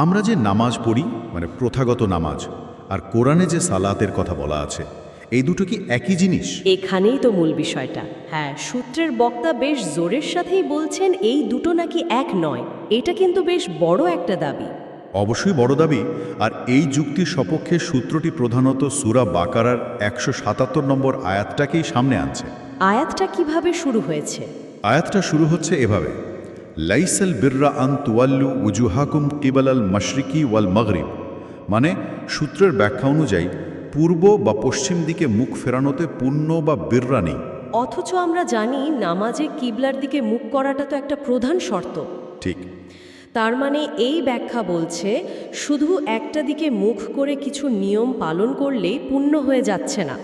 আমরা যে নামাজ পড়ি মানে প্রথাগত নামাজ আর কোরআনে যে সালাতের কথা বলা আছে এই দুটো কি একই জিনিস? এখানেই তো মূল বিষয়টা। হ্যাঁ, সূত্রের বক্তা বেশ জোরের সাথেই বলছেন এই দুটো নাকি এক নয়। এটা কিন্তু বেশ বড় একটা দাবি। অবশ্যই বড় দাবি। আর এই যুক্তির সপক্ষে সূত্রটি প্রধানত সূরা বাকারার ১৭৭ নম্বর আয়াতটাকেই সামনে আনছে। আয়াতটা কিভাবে শুরু হয়েছে? আয়াতটা শুরু হচ্ছে এভাবে, লাইসাল বিররা আন তুয়াল্লু উজুহাকুম কিবালাল মাশরিকি ওয়াল মাগরিব। মানে সূত্রের ব্যাখ্যা অনুযায়ী পূর্ব বা পশ্চিম দিকে মুখ ফেরানোতে পুণ্য বা বিররা নেই। অথচ আমরা জানি নামাজে কিবলার দিকে মুখ করাটা তো একটা প্রধান শর্ত। ঠিক। তার মানে এই ব্যাখ্যা বলছে শুধু একটা দিকে মুখ করে কিছু নিয়ম পালন করলেই পুণ্য হয়ে যাচ্ছে না।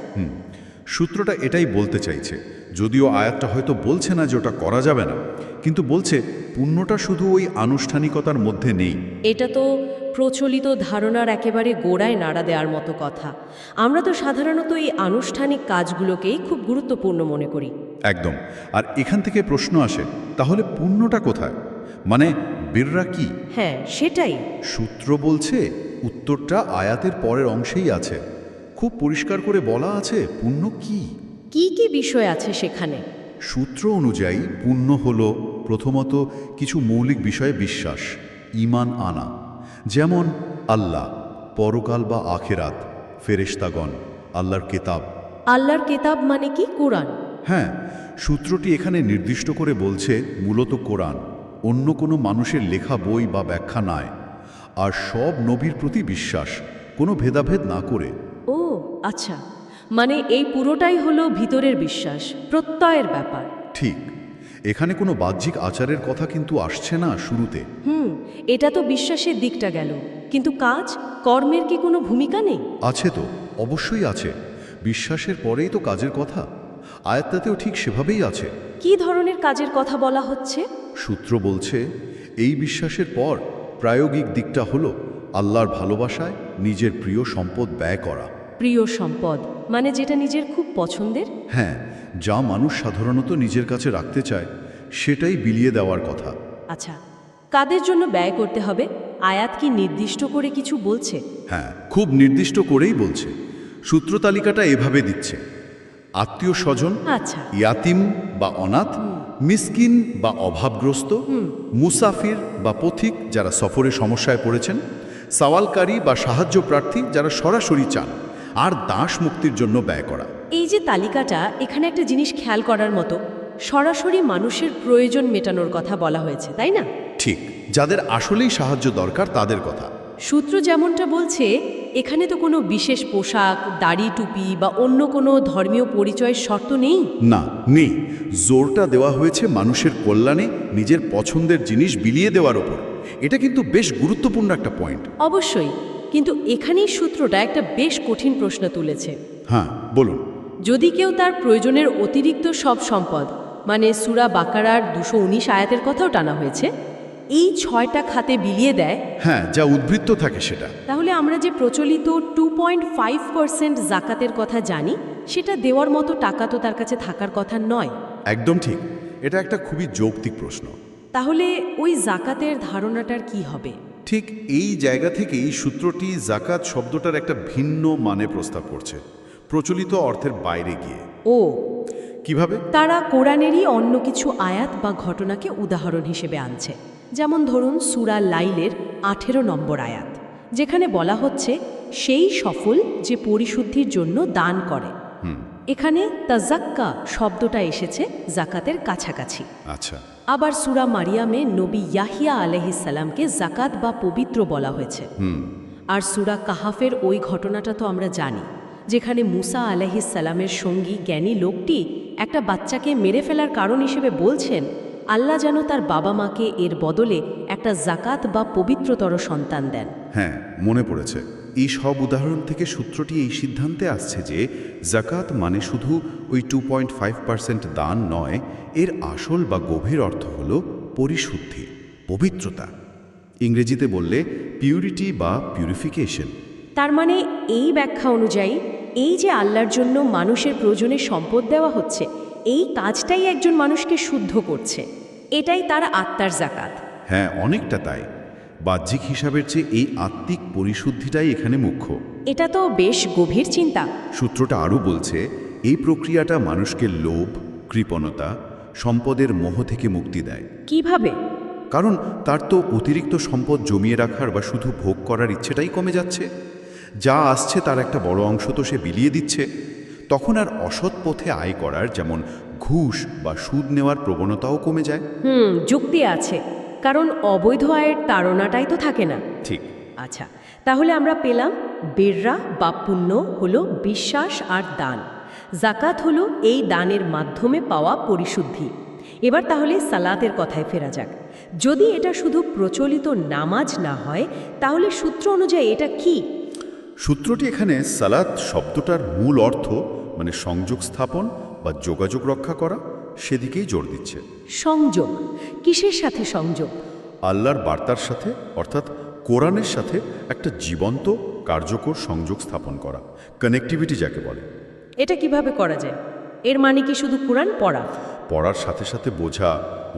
সূত্রটা এটাই বলতে চাইছে, যদিও আয়াতটা হয়তো বলছে না যে ওটা করা যাবে না, কিন্তু বলছে পুণ্যটা শুধু ওই আনুষ্ঠানিকতার মধ্যে নেই। এটা তো প্রচলিত ধারণার একেবারে গোড়ায় নাড়া দেওয়ার মতো কথা। আমরা তো সাধারণত এই আনুষ্ঠানিক কাজগুলোকেই খুব গুরুত্বপূর্ণ মনে করি। একদম। আর এখান থেকে প্রশ্ন আসে, তাহলে পুণ্যটা কোথায়? মানে বিররা কি? হ্যাঁ, সেটাই। সূত্র বলছে উত্তরটা আয়াতের পরের অংশেই আছে। খুব পরিষ্কার করে বলা আছে পুণ্য কি। কি কি বিষয় আছে সেখানে? সূত্র অনুযায়ী পুণ্য হল প্রথমত কিছু মৌলিক বিষয়ে বিশ্বাস, ঈমান আনা, যেমন আল্লাহ, পরকাল বা আখেরাত, ফেরেশতাগণ, আল্লাহর কেতাব। আল্লাহর কেতাব মানে কি? কোরআন? হ্যাঁ, সূত্রটি এখানে নির্দিষ্ট করে বলছে মূলত কোরআন, অন্য কোনো মানুষের লেখা বই বা ব্যাখ্যা নয়। আর সব নবীর প্রতি বিশ্বাস, কোনো ভেদাভেদ না করে। ও আচ্ছা, মানে এই পুরোটাই হলো ভিতরের বিশ্বাস, প্রত্যয়ের ব্যাপার। ঠিক। এখানে কোনো বাহ্যিক আচারের কথা কিন্তু আসছে না শুরুতে। এটা তো বিশ্বাসের দিকটা গেল, কিন্তু কাজ কর্মের কি কোনো ভূমিকা নেই? আছে তো, অবশ্যই আছে। বিশ্বাসের পরেই তো কাজের কথা। আয়াতটাতেও ঠিক সেভাবেই আছে। কি ধরনের কাজের কথা বলা হচ্ছে? সূত্র বলছে এই বিশ্বাসের পর প্রায়োগিক দিকটা হলো আল্লাহর ভালোবাসায় নিজের প্রিয় সম্পদ ব্যয় করা। প্রিয় সম্পদ মানে যেটা নিজের খুব পছন্দের? হ্যাঁ, যা মানুষ সাধারণত নিজের কাছে রাখতে চায় সেটাই বিলিয়ে দেওয়ার কথা। আচ্ছা, কাদের জন্য ব্যয় করতে হবে? আয়াত কি নির্দিষ্ট করে কিছু বলছে? হ্যাঁ, খুব নির্দিষ্ট করেই বলছে। সূত্র তালিকাটা এভাবে দিচ্ছে, আত্মীয় স্বজন, আচ্ছা। ইয়াতিম বা অনাথ, মিসকিন বা অভাবগ্রস্ত, মুসাফির বা পথিক যারা সফরে সমস্যায় পড়েছেন, সওয়ালকারী বা সাহায্য প্রার্থী যারা সরাসরি চান, আর দাস মুক্তির জন্য ব্যয় করা। এই যে তালিকাটা, এখানে একটা জিনিস খেয়াল করার মতো, সরাসরি মানুষের প্রয়োজন মেটানোর কথা বলা হয়েছে, তাই না? ঠিক, যাদের আসলেই সাহায্য দরকার তাদের কথা। সূত্র যেমনটা বলছে, এখানে তো কোনো বিশেষ পোশাক, দাড়ি, টুপি বা অন্য কোনো ধর্মীয় পরিচয়ের শর্ত নেই। না, নেই। জোরটা দেওয়া হয়েছে মানুষের কল্যাণে নিজের পছন্দের জিনিস বিলিয়ে দেওয়ার ওপর। এটা কিন্তু বেশ গুরুত্বপূর্ণ একটা পয়েন্ট। অবশ্যই, কিন্তু এখানেই সূত্রটা একটা বেশ কঠিন প্রশ্ন তুলেছে। হ্যাঁ, বলুন। যদি কেউ তার প্রয়োজনের অতিরিক্ত সব সম্পদ, মানে সূরা বাকারার ২১৯ আয়াতের কথাও টানা হয়েছে, এই ৬টা খাতে বিলিয়ে দেয়, হ্যাঁ, যা উদ্বৃত্ত থাকে সেটা। তাহলে আমরা যে প্রচলিত 2.5% জাকাতের কথা জানি, সেটা দেওয়ার মতো টাকা তো তার কাছে থাকার কথা নয়। একদম ঠিক। এটা একটা খুবই যৌক্তিক প্রশ্ন। তাহলে ওই জাকাতের ধারণাটার কি হবে? ঠিক এই জায়গা থেকেই সূত্রটি জাকাত শব্দটার একটা ভিন্ন মানে প্রস্তাব করছে, প্রচলিত অর্থের বাইরে গিয়ে। ও, কিভাবে? তারা কোরআনেরই অন্য কিছু আয়াত বা ঘটনাকে উদাহরণ হিসেবে আনছে। যেমন ধরুন সূরা লাইলের ১৮ নম্বর আয়াত, যেখানে বলা হচ্ছে সেই সফল যে পরিশুদ্ধির জন্য দান করে। এখানে তাজাক্কা শব্দটা এসেছে জাকাতের কাছাকাছি। আচ্ছা। আবার সূরা মারিয়ামে নবী ইয়াহিয়া আলাইহিস সালামকে জাকাত বা পবিত্র বলা হয়েছে। আর সূরা কাহাফের ওই ঘটনাটা তো আমরা জানি, যেখানে মুসা আলাইহিস সালামের সঙ্গী জ্ঞানী লোকটি একটা বাচ্চাকে মেরে ফেলার কারণ হিসেবে বলছেন আল্লাহ যেন তার বাবা মাকে এর বদলে একটা জাকাত বা পবিত্রতর সন্তান দেন। হ্যাঁ, মনে পড়েছে। এই সব উদাহরণ থেকে সূত্রটি এই সিদ্ধান্তে আসছে যে জাকাত মানে শুধু ওই 2.5% দান নয়, এর আসল বা গভীর অর্থ হল পরিশুদ্ধি, পবিত্রতা। ইংরেজিতে বললে পিউরিটি বা পিউরিফিকেশন। তার মানে এই ব্যাখ্যা অনুযায়ী এই যে আল্লাহর জন্য মানুষের প্রয়োজনে সম্পদ দেওয়া হচ্ছে, এই কাজটাই একজন মানুষকে শুদ্ধ করছে, এটাই তার আত্মার জাকাত। হ্যাঁ, অনেকটা তাই। বাহ্যিক হিসাবের চেয়ে এই আত্মিক পরিশুদ্ধিটাই এখানে মুখ্য। এটা তো বেশ গভীর চিন্তা। সূত্রটা আরও বলছে এই প্রক্রিয়াটা মানুষকে লোভ, কৃপণতা, সম্পদের মোহ থেকে মুক্তি দেয়। কিভাবে? কারণ তার তো অতিরিক্ত সম্পদ জমিয়ে রাখার বা শুধু ভোগ করার ইচ্ছেটাই কমে যাচ্ছে। যা আসছে তার একটা বড় অংশ তো সে বিলিয়ে দিচ্ছে। তখন আর অসৎ পথে আয় করার, যেমন ঘুষ বা সুদ নেওয়ার প্রবণতাও কমে যায়। যুক্তি আছে, কারণ অবৈধ আয়ের তাড়নাটাই তো থাকে না। ঠিক। আচ্ছা, তাহলে আমরা পেলাম বিররা বা পুণ্য হলো বিশ্বাস আর দান, জাকাত হলো এই দানের মাধ্যমে পাওয়া পরিশুদ্ধি। এবার তাহলে সালাতের কথায় ফেরা যাক। যদি এটা শুধু প্রচলিত নামাজ না হয়, তাহলে সূত্র অনুযায়ী এটা কি? সূত্রটি এখানে সালাত শব্দটার মূল অর্থ, মানে সংযোগ স্থাপন বা যোগাযোগ রক্ষা করা, সেদিকেই জোর দিচ্ছে। সংযোগ? কিসের সাথে সংযোগ? আল্লাহর বার্তার সাথে, অর্থাৎ কোরআনের সাথে একটা জীবন্ত কার্যকর সংযোগ স্থাপন করা, কানেক্টিভিটি যাকে বলে। এটা কিভাবে করা যায়? এর মানে কি শুধু কোরআন পড়া? পড়ার সাথে সাথে বোঝা,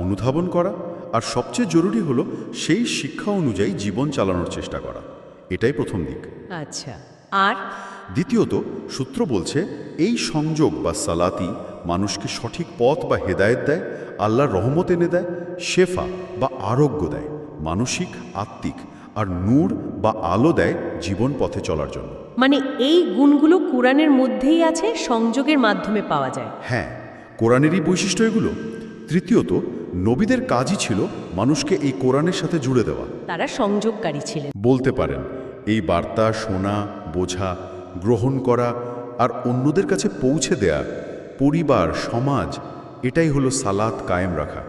অনুধাবন করা, আর সবচেয়ে জরুরি হলো সেই শিক্ষা অনুযায়ী জীবন চালানোর চেষ্টা করা। এটাই প্রথম দিক। আচ্ছা, আর দ্বিতীয়ত, সূত্র বলছে এই সংযোগ বা সালাতি মানুষকে সঠিক পথ বা হেদায়েত দেয়, আল্লাহর রহমত এনে দেয়, শেফা বা আরোগ্য দেয়, মানসিক, আত্মিক, আর নূর বা আলো দেয় জীবন পথে চলার জন্য। মানে এই গুণগুলো কোরআনের মধ্যেই আছে, সংযোগের মাধ্যমে পাওয়া যায়। হ্যাঁ, কোরআনেরই বৈশিষ্ট্য এগুলো। তৃতীয়ত, নবীদের কাজই ছিল মানুষকে এই কোরআনের সাথে জুড়ে দেওয়া। তারা সংযোগকারী ছিলেন বলতে পারেন এই বার্তা শোনা, বোঝা, গ্রহণ করা আর অন্যদের কাছে পৌঁছে দেয়া, পরিবার, সমাজ, এটাই হলো সালাত কায়েম রাখা।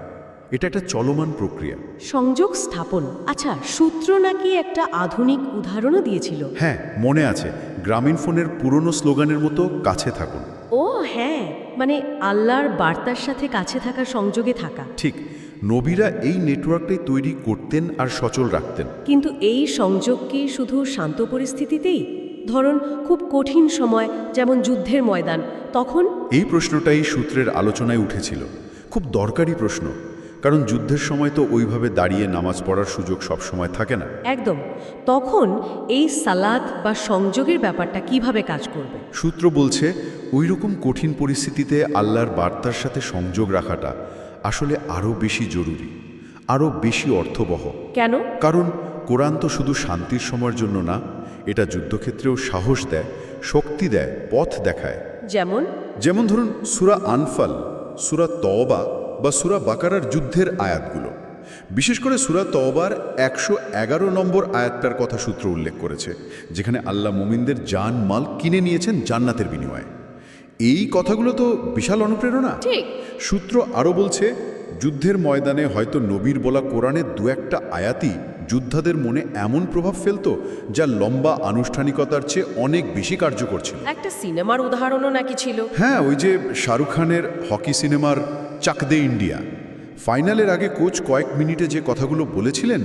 এটা একটা চলমান প্রক্রিয়া। সংযোগ স্থাপন। আচ্ছা, সূত্র নাকি একটা আধুনিক উদাহরণও দিয়েছিল। হ্যাঁ, মনে আছে, গ্রামীণ ফোনের পুরনো স্লোগানের মতো কাছে থাকুন। ও হ্যাঁ, মানে আল্লাহর বার্তার সাথে কাছে থাকা, সংযোগে থাকা। ঠিক, নবীরা এই নেটওয়ার্কটাই তৈরি করতেন আর সচল রাখতেন। কিন্তু এই সংযোগ কি শুধু শান্ত পরিস্থিতিতেই? ধরুন খুব কঠিন সময়, যেমন যুদ্ধের ময়দান, তখন? এই প্রশ্নটাই সূত্রের আলোচনায় উঠেছিল। খুব দরকারি প্রশ্ন, কারণ যুদ্ধের সময় তো ওইভাবে দাঁড়িয়ে নামাজ পড়ার সুযোগ সবসময় থাকে না। একদম। তখন এই সালাত বা সংযোগের ব্যাপারটা কিভাবে কাজ করবে? সূত্র বলছে ওই রকম কঠিন পরিস্থিতিতে আল্লাহর বার্তার সাথে সংযোগ রাখাটা আসলে আরও বেশি জরুরি, আরও বেশি অর্থবহ। কেন? কারণ কোরআন তো শুধু শান্তির সময়ের জন্য না, এটা যুদ্ধক্ষেত্রেও সাহস দেয়, শক্তি দেয়, পথ দেখায়। যেমন ধরুন সূরা আনফাল, সূরা তওবা বা সূরা বাকারার যুদ্ধের আয়াতগুলো। বিশেষ করে সূরা তওবার 111 নম্বর আয়াতটার কথা সূত্র উল্লেখ করেছে, যেখানে আল্লাহ মুমিনদের জান মাল কিনে নিয়েছেন জান্নাতের বিনিময়ে। এই কথাগুলো তো বিশাল অনুপ্রেরণা। ঠিক। সূত্র আরও বলছে যুদ্ধের ময়দানে হয়তো নবীর বলা কোরআনের দু একটা আয়াতই যোদ্ধাদের মনে এমন প্রভাব ফেলত যা লম্বা আনুষ্ঠানিকতার চেয়ে অনেক বেশি কার্যকর ছিল। একটা সিনেমার উদাহরণও নাকি ছিল? হ্যাঁ, ওই যে শাহরুখ খানের হকি সিনেমার চাক দে ইন্ডিয়া, ফাইনালের আগে কোচ কয়েক মিনিটে যে কথাগুলো বলেছিলেন,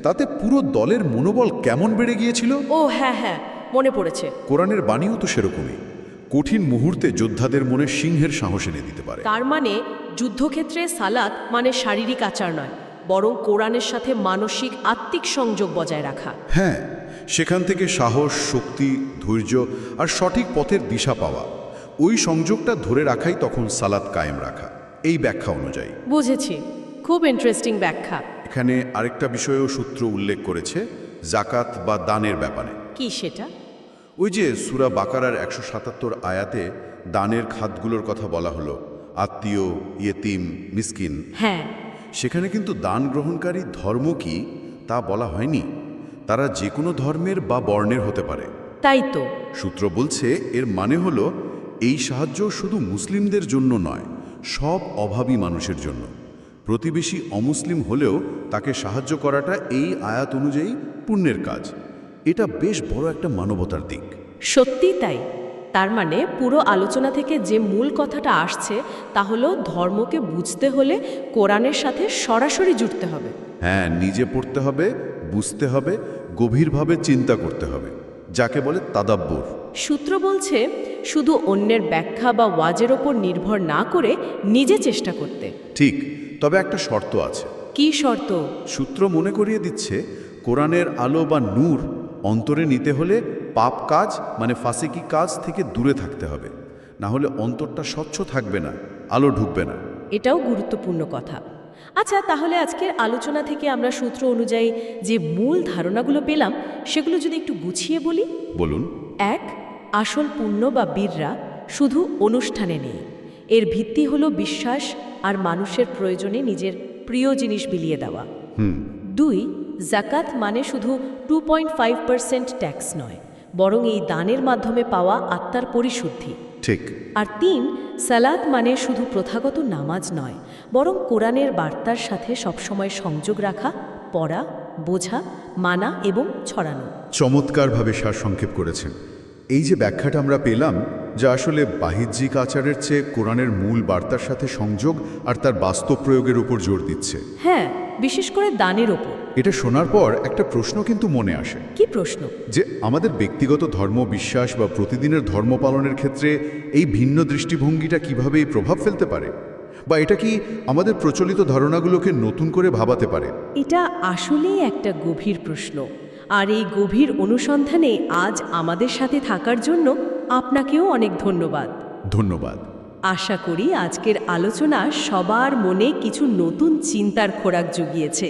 তাতে পুরো দলের মনোবল কেমন বেড়ে গিয়েছিল। ও হ্যাঁ হ্যাঁ, মনে পড়েছে। কোরআনের বাণীও তো সেরকমই, কঠিন মুহূর্তে যোদ্ধাদের মনে সিংহের সাহস এনে দিতে পারে। তার মানে যুদ্ধক্ষেত্রে সালাত মানে শারীরিক আচার নয়, বরং কোরআনের সাথে মানসিক, আত্মিক সংযোগ বজায় রাখা। হ্যাঁ, সেখান থেকে সাহস, শক্তি, ধৈর্য আর সঠিক পথের দিশা পাওয়া, ওই সংযোগটা ধরে রাখাই তখন সালাত কায়েম রাখা, এই ব্যাখ্যা অনুযায়ী। বুঝেছি, খুব ইন্টারেস্টিং ব্যাখ্যা। এখানে আরেকটা বিষয়েও সূত্র উল্লেখ করেছে, জাকাত বা দানের ব্যাপারে। কি সেটা? ওই যে সূরা বাকারার 177 আয়াতে দানের খাতগুলোর কথা বলা হলো, আত্মীয়, ইয়েতিম, মিসকিন। হ্যাঁ, সেখানে কিন্তু দান গ্রহণকারী ধর্ম কি তা বলা হয়নি। তারা যে কোনো ধর্মের বা বর্ণের হতে পারে। তাই তো। সূত্র বলছে এর মানে হলো এই সাহায্য শুধু মুসলিমদের জন্য নয়, সব অভাবী মানুষের জন্য। প্রতিবেশী অমুসলিম হলেও তাকে সাহায্য করাটা এই আয়াত অনুযায়ী পুণ্যের কাজ। এটা বেশ বড় একটা মানবতার দিক। সত্যি তাই। তার মানে পুরো আলোচনা থেকে যে মূল কথাটা আসছে তা হলো ধর্মকে বুঝতে হলে কোরআনের সাথে সরাসরি জুড়তে হবে। হ্যাঁ, নিজে পড়তে হবে, বুঝতে হবে, গভীরভাবে চিন্তা করতে হবে, যাকে বলে তাদাব্বুর। সূত্র বলছে শুধু অন্যের ব্যাখ্যা বা ওয়াজের ওপর নির্ভর না করে নিজে চেষ্টা করতে। ঠিক, তবে একটা শর্ত আছে। কি শর্ত? সূত্র মনে করিয়ে দিচ্ছে কোরআনের আলো বা নূর অন্তরে নিতে হলে পাপ কাজ মানে ফাসিকি কাজ থেকে দূরে থাকতে হবে, না হলে অন্তরটা স্বচ্ছ থাকবে না, আলো ঢুকবে না। এটাও গুরুত্বপূর্ণ কথা। আচ্ছা, তাহলে আজকের আলোচনা থেকে আমরা সূত্র অনুযায়ী যে মূল ধারণাগুলো পেলাম সেগুলো যদি একটু গুছিয়ে বলি। বলুন। 1. আসল পুণ্য বা বীররা শুধু অনুষ্ঠানে নেই, এর ভিত্তি হলো বিশ্বাস আর মানুষের প্রয়োজনে নিজের প্রিয় জিনিস বিলিয়ে দেওয়া। 2. জাকাত মানে শুধু 2.5% ট্যাক্স নয়, বরং এই দানের মাধ্যমে পাওয়া আত্মার পরিশুদ্ধি। ঠিক। আর 3. সালাত মানে শুধু প্রথাগত নামাজ নয়, বরং কোরআনের বার্তার সাথে সবসময় সংযোগ রাখা, পড়া, বোঝা, মানা এবং ছড়ানো। চমৎকারভাবে সারসংক্ষেপ করেছেন। এই যে ব্যাখ্যাটা আমরা পেলাম, যা আসলে বাহ্যিক আচারের চেয়ে কোরআনের মূল বার্তার সাথে সংযোগ আর তার বাস্তব প্রয়োগের উপর জোর দিচ্ছে। হ্যাঁ, বিশেষ করে দানের ওপর। এটা শোনার পর একটা প্রশ্ন কিন্তু মনে আসে। কি প্রশ্ন? যে আমাদের ব্যক্তিগত ধর্ম বিশ্বাস বা প্রতিদিনের ধর্ম পালনের ক্ষেত্রে এই ভিন্ন দৃষ্টিভঙ্গিটা কিভাবে প্রভাব ফেলতে পারে, বা এটা কি আমাদের প্রচলিত ধারণাগুলোকে নতুন করে ভাবাতে পারে? এটা আসলেই একটা গভীর প্রশ্ন, আর এই গভীর অনুসন্ধানে আজ আমাদের সাথে থাকার জন্য আপনাকেও অনেক ধন্যবাদ। ধন্যবাদ। আশা করি আজকের আলোচনা সবার মনে কিছু নতুন চিন্তার খোরাক জুগিয়েছে।